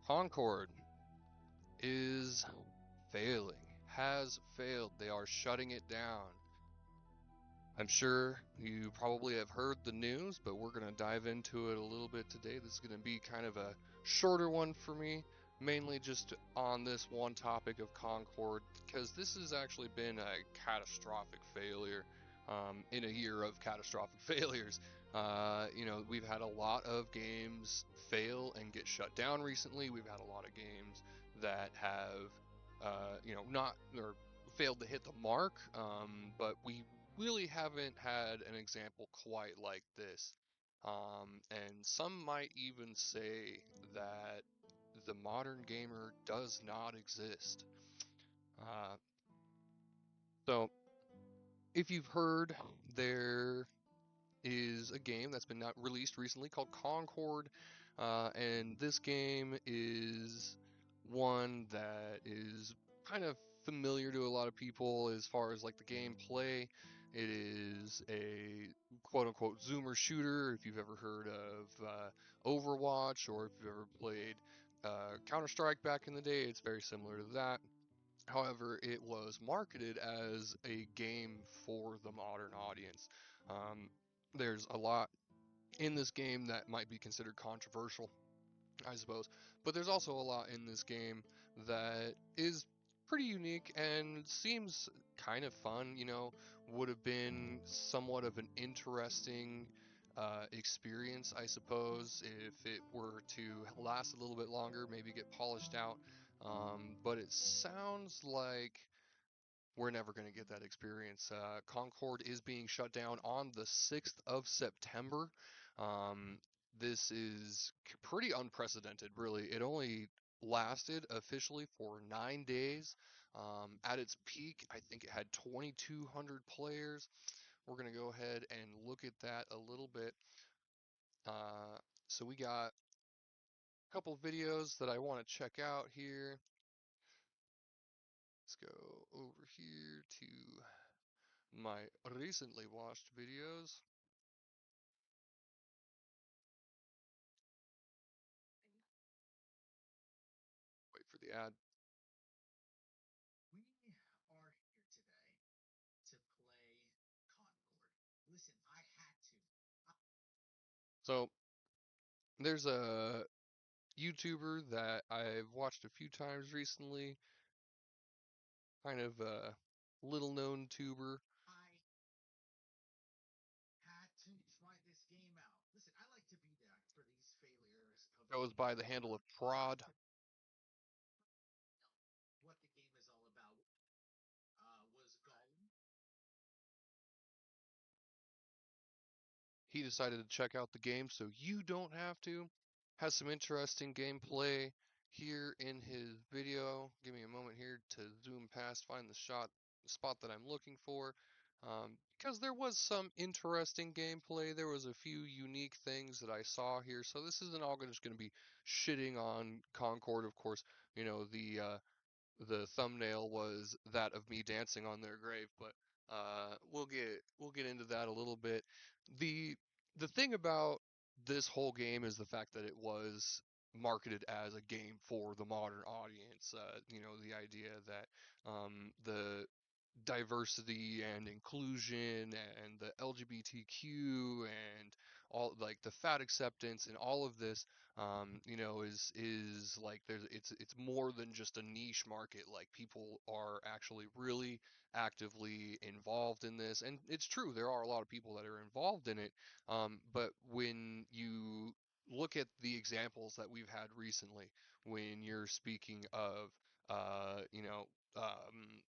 Concord is failing, has failed. They are shutting it down. I'm sure you probably have heard the news, but we're going to dive into it a little bit today. This is going to be kind of a shorter one for me, mainly just on this one topic of Concord, because this has actually been a catastrophic failure in a year of catastrophic failures. We've had a lot of games fail and get shut down recently. We've had a lot of games that have, not or failed to hit the mark, but we really haven't had an example quite like this. And some might even say that the modern gamer does not exist. Uh, so, if you've heard, there is a game that's been not released recently called Concord, and this game is one that is kind of familiar to a lot of people as far as like the gameplay. It is a quote unquote zoomer shooter. If you've ever heard of Overwatch or if you've ever played Counter Strike back in the day, it's very similar to that. However, it was marketed as a game for the modern audience. Um, there's a lot in this game that might be considered controversial, I suppose, but there's also a lot in this game that is pretty unique and seems kind of fun. Would have been somewhat of an interesting experience, I suppose, if it were to last a little bit longer, maybe get polished out. But it sounds like we're never going to get that experience. Concord is being shut down on the 6th of September. Um, this is pretty unprecedented, really. It only lasted officially for 9 days. At its peak, I think it had 2,200 players. We're going to go ahead and look at that a little bit. So we got a couple videos that I want to check out here. Let's go over here to my recently watched videos. Wait for the ad. So there's a YouTuber that I've watched a few times recently, kind of a little known tuber. Goes by the handle of Prod. He decided to check out the game so you don't have to. Has some interesting gameplay here in his video. Give me a moment here to zoom past, find the spot that I'm looking for. Because there was some interesting gameplay. There was a few unique things that I saw here. So this isn't all just going to be shitting on Concord, of course. The thumbnail was that of me dancing on their grave, but we'll get into that a little bit. The the thing about this whole game is the fact that it was marketed as a game for the modern audience. The idea that the diversity and inclusion and the LGBTQ and all like the fat acceptance and all of this is like it's more than just a niche market. Like people are actually really actively involved in this, and it's true there are a lot of people that are involved in it. But when you look at the examples that we've had recently, when you're speaking of uh, you know um,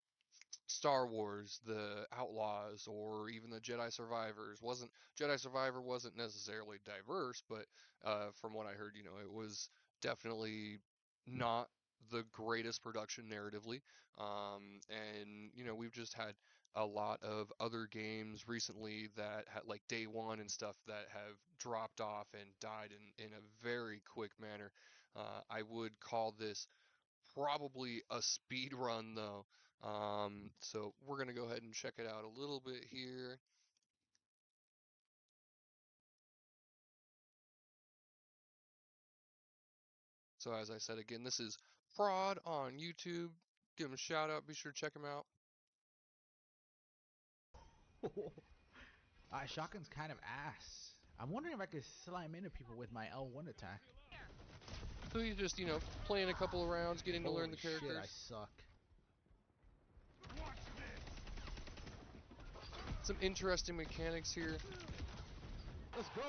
Star Wars, the Outlaws, or even the Jedi Survivors. Wasn't Jedi Survivor wasn't necessarily diverse, but from what I heard, it was definitely not the greatest production narratively. And we've just had a lot of other games recently that had like Day One and stuff that have dropped off and died in a very quick manner. I would call this probably a speed run though. So we're gonna go ahead and check it out a little bit here. So as I said again, this is Fraud on YouTube. Give him a shout out. Be sure to check him out. Shotgun's kind of ass. I'm wondering if I could slime into people with my L1 attack. So he's just, playing a couple of rounds, getting to learn the Holy characters. shit, I suck. Some interesting mechanics here. Let's go!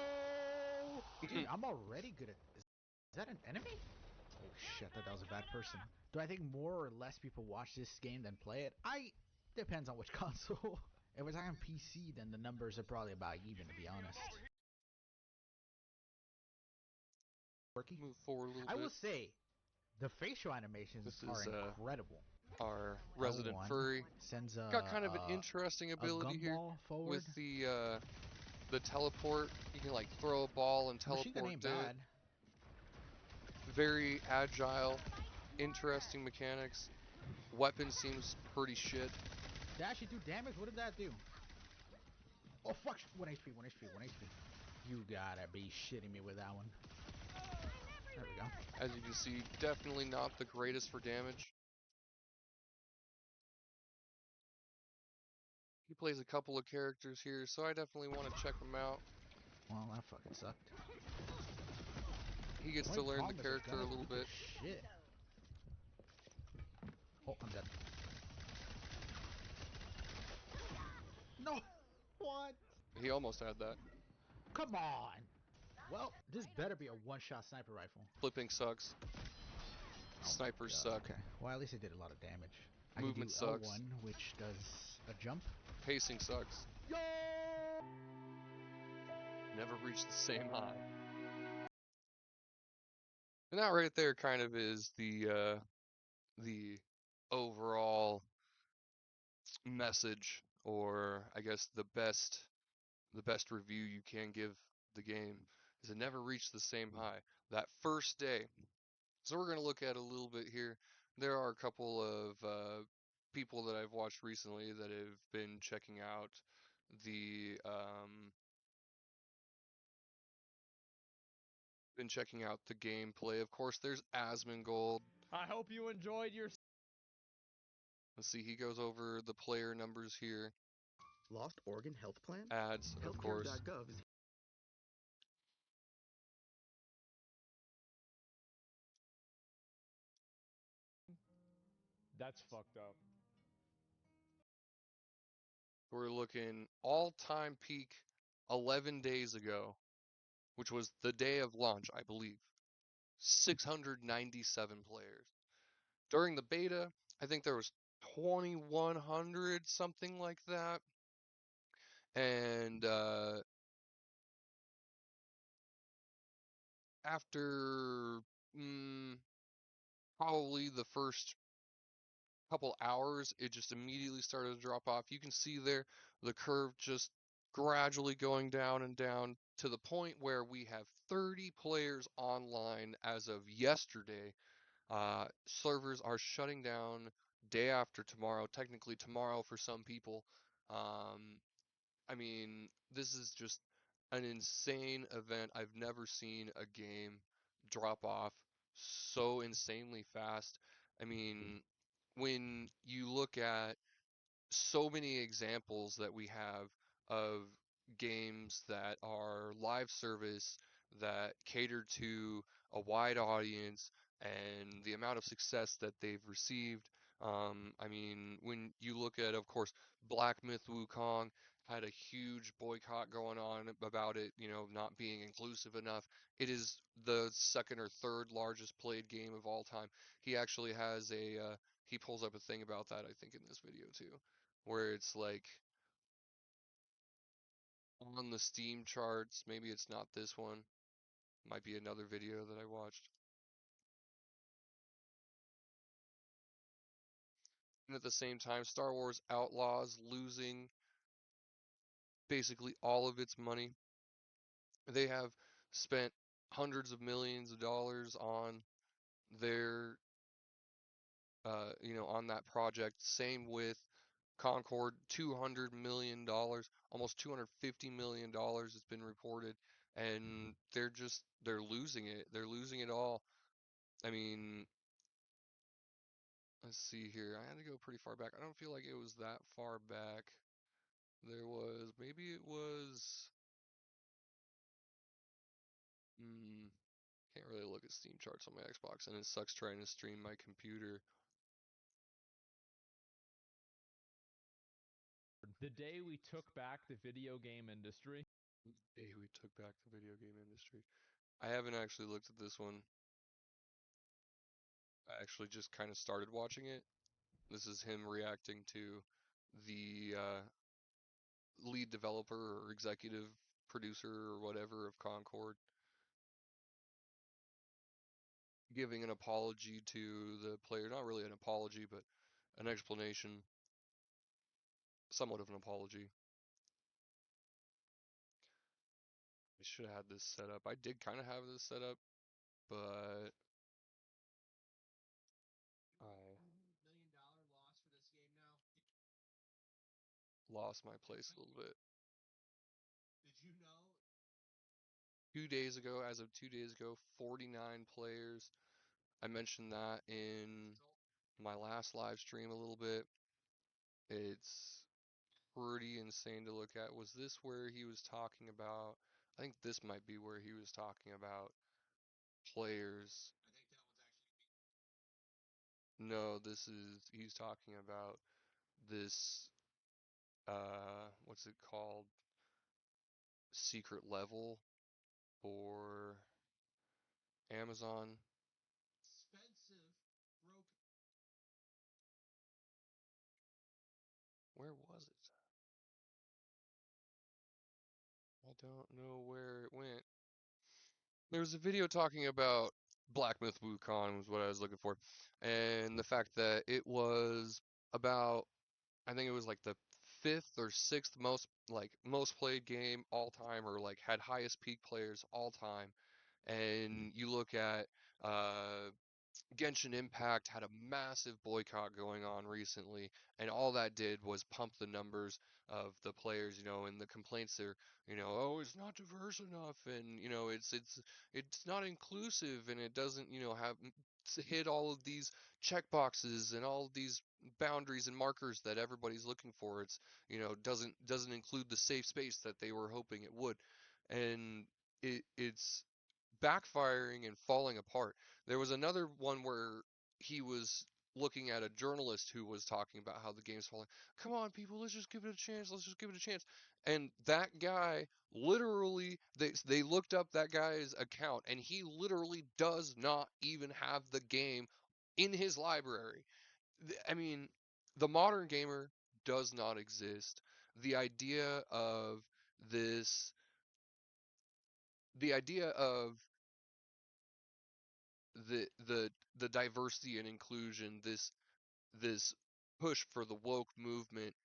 Dude, I'm already good at... Is that an enemy? Oh shit, I thought that was a bad person. Do I think more or less people watch this game than play it? Depends on which console. If we're talking PC, then the numbers are probably about even, to be honest. Move forward a little I bit. will say, the facial animations are incredible. Our resident L1 furry sends got kind of an interesting ability here forward. with the teleport. You can like throw a ball and teleport Machine gun ain't to bad. it. Very agile, interesting mechanics. Weapon seems pretty shit. Did that actually do damage? What did that do? Oh fuck! 1 HP, 1 HP, 1 HP. You gotta be shitting me with that one. There we go. As you can see, definitely not the greatest for damage. He plays a couple of characters here, so I definitely want to check him out. Well, that fucking sucked. He gets to learn the character a little bit. Shit. Oh, I'm dead. No! What? He almost had that. Come on! Well, this better be a one-shot sniper rifle. Flipping sucks. Snipers suck. Okay. Well, at least it did a lot of damage. Movement sucks. L1, which does a jump. Pacing sucks. Yo! Never reach the same high. And that right there kind of is the overall message, or I guess the best review you can give the game is it never reached the same high. That first day. So we're going to look at a little bit here. There are a couple of people that I've watched recently that have been checking out the gameplay. Of course, there's Asmongold. I hope you enjoyed your... Let's see, he goes over the player numbers here. Lost Organ Health Plan? Ads, of course. Healthcare.gov is... That's fucked up. We're looking all-time peak 11 days ago, which was the day of launch, I believe. 697 players. During the beta, I think there was 2,100, something like that. And after probably the first couple hours, it just immediately started to drop off. You can see there the curve just gradually going down and down to the point where we have 30 players online as of yesterday. Servers are shutting down day after tomorrow, technically tomorrow for some people. I mean, this is just an insane event. I've never seen a game drop off so insanely fast. I mean, when you look at so many examples that we have of games that are live service that cater to a wide audience and the amount of success that they've received. I mean, when you look at, of course, Black Myth Wukong had a huge boycott going on about it, not being inclusive enough. It is the second or third largest played game of all time. He actually has he pulls up a thing about that, I think, in this video too, where it's like on the Steam charts. Maybe it's not this one. Might be another video that I watched. And at the same time, Star Wars Outlaws losing basically all of its money. They have spent hundreds of millions of dollars on their, on that project. Same with Concord, $200 million, almost $250 million has been reported, and they're losing it. They're losing it all. I mean, let's see here. I had to go pretty far back. I don't feel like it was that far back. Maybe it was, hmm, can't really look at Steam charts on my Xbox, and it sucks trying to stream my computer. The day we took back the video game industry. Hey, we took back the video game industry. I haven't actually looked at this one. I actually just kind of started watching it. This is him reacting to the lead developer or executive producer or whatever of Concord, giving an apology to the player. Not really an apology, but an explanation, somewhat of an apology. I should have had this set up. I did kind of have this set up, but I lost my place a little bit. 2 days ago, as of 2 days ago, 49 players. I mentioned that in my last live stream a little bit. It's pretty insane to look at. Was this where he was talking about? I think this might be where he was talking about players. No, he's talking about this what's it called? Secret level for Amazon. Where was it? I don't know where it went. There was a video talking about Black Myth Wukong was what I was looking for, and the fact that it was about, I think it was like the fifth or sixth most played game all time, or like had highest peak players all time. And you look at uh Genshin Impact had a massive boycott going on recently, and all that did was pump the numbers of the players, and the complaints are, oh, it's not diverse enough, and it's not inclusive, and it doesn't, have hit all of these checkboxes and all of these boundaries and markers that everybody's looking for. It's, doesn't include the safe space that they were hoping it would, and it's backfiring and falling apart. There was another one where he was looking at a journalist who was talking about how the game's falling. Come on, people, let's just give it a chance. Let's just give it a chance. And that guy literally, they looked up that guy's account, and he literally does not even have the game in his library. I mean, the modern gamer does not exist. The idea of this, the idea of the diversity and inclusion, this push for the woke movement,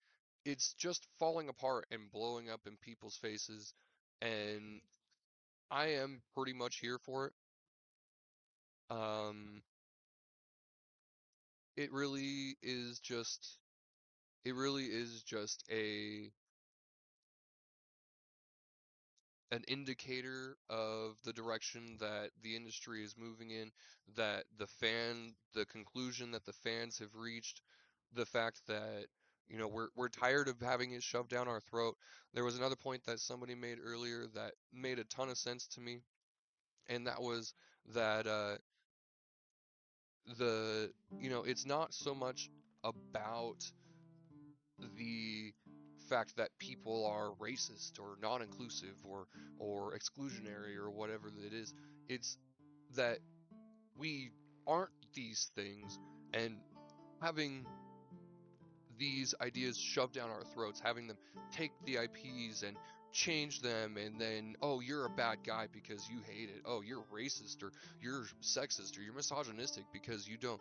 it's just falling apart and blowing up in people's faces, and I am pretty much here for it. Um, it really is just it really is just an indicator of the direction that the industry is moving in, that the conclusion that the fans have reached, the fact that, we're tired of having it shoved down our throat. There was another point that somebody made earlier that made a ton of sense to me, and that was that it's not so much about the fact that people are racist or non-inclusive or exclusionary or whatever it is. It's that we aren't these things, and having these ideas shoved down our throats, having them take the IPs and change them, and then, oh, you're a bad guy because you hate it. Oh, you're racist, or you're sexist, or you're misogynistic because you don't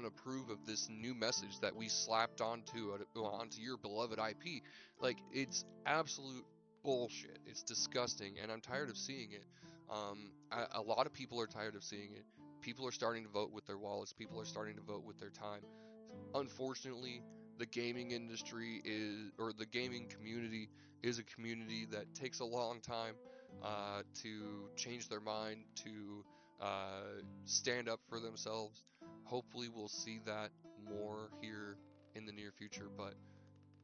approve of this new message that we slapped onto your beloved IP. Like, it's absolute bullshit. It's disgusting, and I'm tired of seeing it. A lot of people are tired of seeing it. People are starting to vote with their wallets. People are starting to vote with their time. Unfortunately, the gaming industry or the gaming community is a community that takes a long time to change their mind, to stand up for themselves. Hopefully, we'll see that more here in the near future. But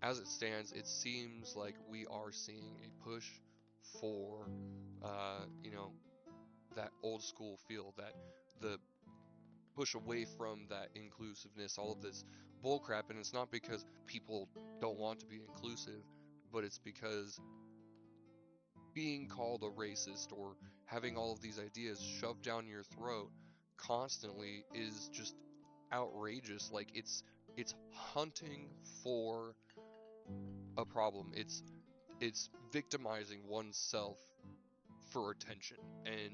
as it stands, it seems like we are seeing a push for, you know, that old school feel, that the push away from that inclusiveness, all of this bullcrap. And it's not because people don't want to be inclusive, but it's because being called a racist or having all of these ideas shoved down your throat constantly is just outrageous. Like it's hunting for a problem. It's victimizing oneself for attention. And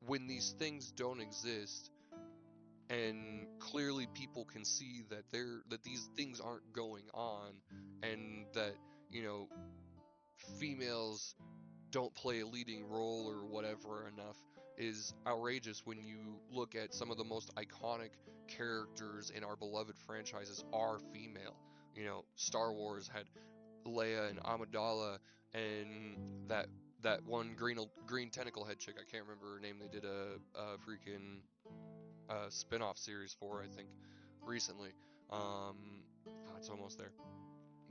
when these things don't exist, and clearly people can see that these things aren't going on, and that, you know, females don't play a leading role or whatever enough, is outrageous when you look at some of the most iconic characters in our beloved franchises are female. You know, Star Wars had Leia and Amidala, and that one green tentacle head chick. I can't remember her name. They did a freaking spin-off series for, I think, recently. It's almost there.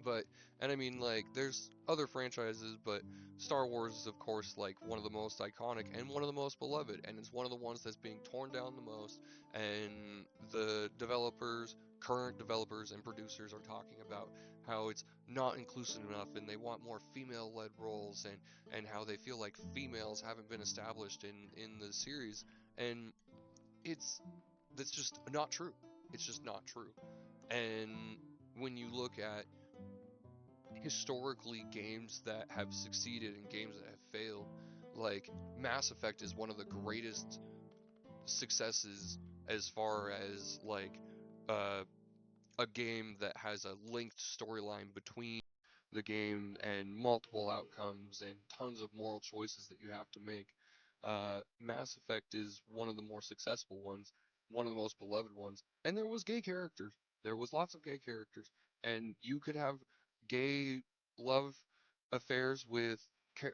But, and I mean, like, there's other franchises, but Star Wars is, of course, like, one of the most iconic and one of the most beloved, and it's one of the ones that's being torn down the most. And the developers, current developers and producers, are talking about how it's not inclusive enough, and they want more female-led roles, and how they feel like females haven't been established in the series. And it's that's just not true. It's just not true. And when you look at historically games that have succeeded and games that have failed, like Mass Effect is one of the greatest successes as far as like uh, a game that has a linked storyline between the game and multiple outcomes and tons of moral choices that you have to make. Mass Effect is one of the more successful ones, one of the most beloved ones, and there was gay characters. There was lots of gay characters, and you could have gay love affairs with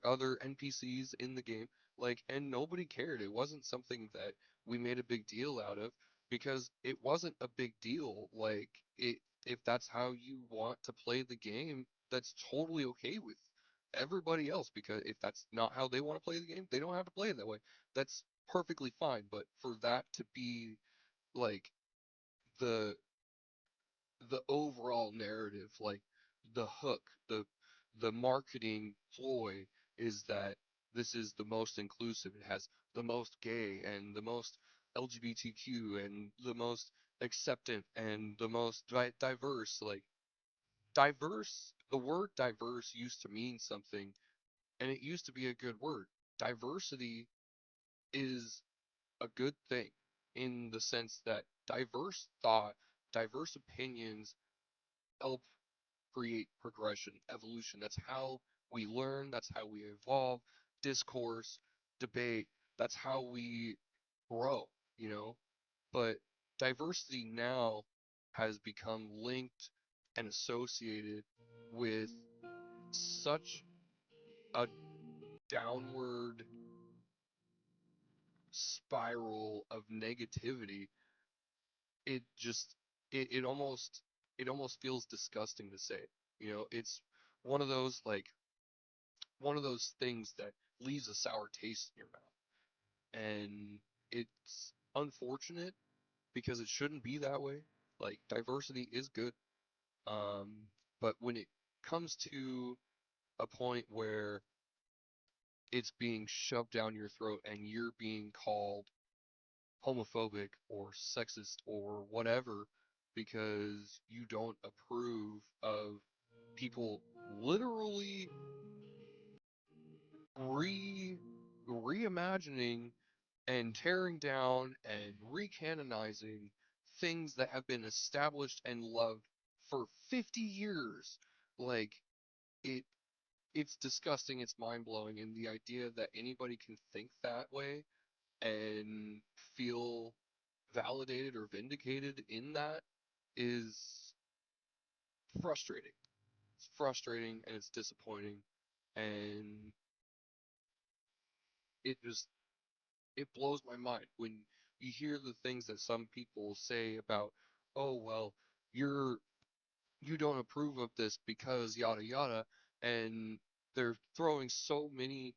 other NPCs in the game, like, and nobody cared. It wasn't something that we made a big deal out of because it wasn't a big deal. Like, if that's how you want to play the game, that's totally okay with everybody else, because if that's not how they want to play the game, they don't have to play it that way. That's perfectly fine. But for that to be like the the overall narrative, like the hook, the marketing ploy is that this is the most inclusive. It has the most gay and the most LGBTQ and the most acceptant and the most diverse. Like, diverse, the word diverse used to mean something, and it used to be a good word. Diversity is a good thing in the sense that diverse thought, diverse opinions help create progression, evolution. That's how we learn, that's how we evolve, discourse, debate, that's how we grow, you know? But diversity now has become linked and associated with such a downward spiral of negativity. It just it almost feels disgusting to say. You know, it's one of those like one of those things that leaves a sour taste in your mouth. And it's unfortunate because it shouldn't be that way. Like, diversity is good. Um, but when it comes to a point where it's being shoved down your throat and you're being called homophobic or sexist or whatever because you don't approve of people literally re reimagining and tearing down and recanonizing things that have been established and loved for 50 years. Like, it it's disgusting, it's mind-blowing, and the idea that anybody can think that way and feel validated or vindicated in that is frustrating. It's frustrating and it's disappointing, and it just it blows my mind when you hear the things that some people say about, oh well, you're you don't approve of this because yada yada, and they're throwing so many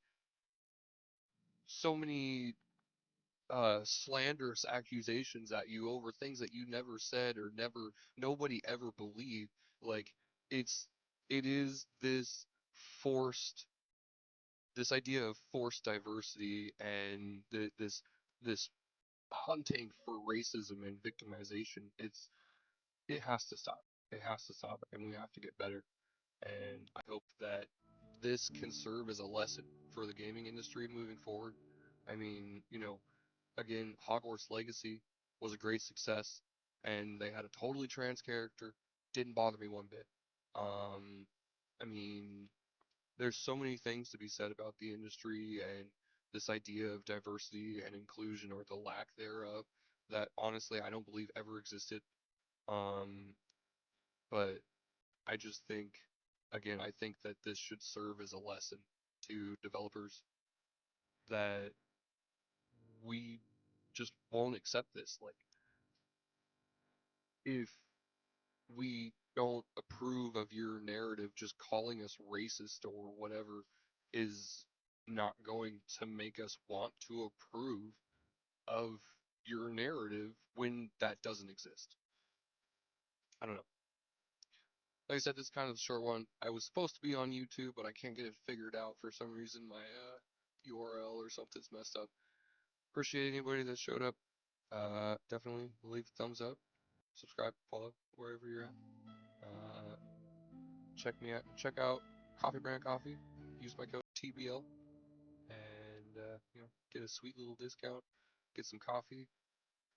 slanderous accusations at you over things that you never said or nobody ever believed. Like it's it is forced this idea of forced diversity and this hunting for racism and victimization. It has to stop. It has to stop, and we have to get better. And I hope that this can serve as a lesson for the gaming industry moving forward. I mean, again, Hogwarts Legacy was a great success, and they had a totally trans character. Didn't bother me one bit. Um, I mean, there's so many things to be said about the industry and this idea of diversity and inclusion or the lack thereof that honestly I don't believe ever existed. Um, but I just think, again, I think that this should serve as a lesson to developers that we just won't accept this. Like, if we don't approve of your narrative, just calling us racist or whatever is not going to make us want to approve of your narrative when that doesn't exist. I don't know. Like I said, this is kind of a short one. I was supposed to be on YouTube, but I can't get it figured out for some reason. My URL or something's messed up. Appreciate anybody that showed up. Definitely leave a thumbs up, subscribe, follow wherever you're at. Uh, check out Coffee Brand Coffee. Use my code TBL and get a sweet little discount. Get some coffee,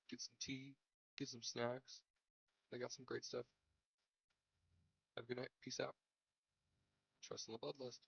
get some tea, get some snacks. They got some great stuff. Have a good night. Peace out. Trust in the bloodlust.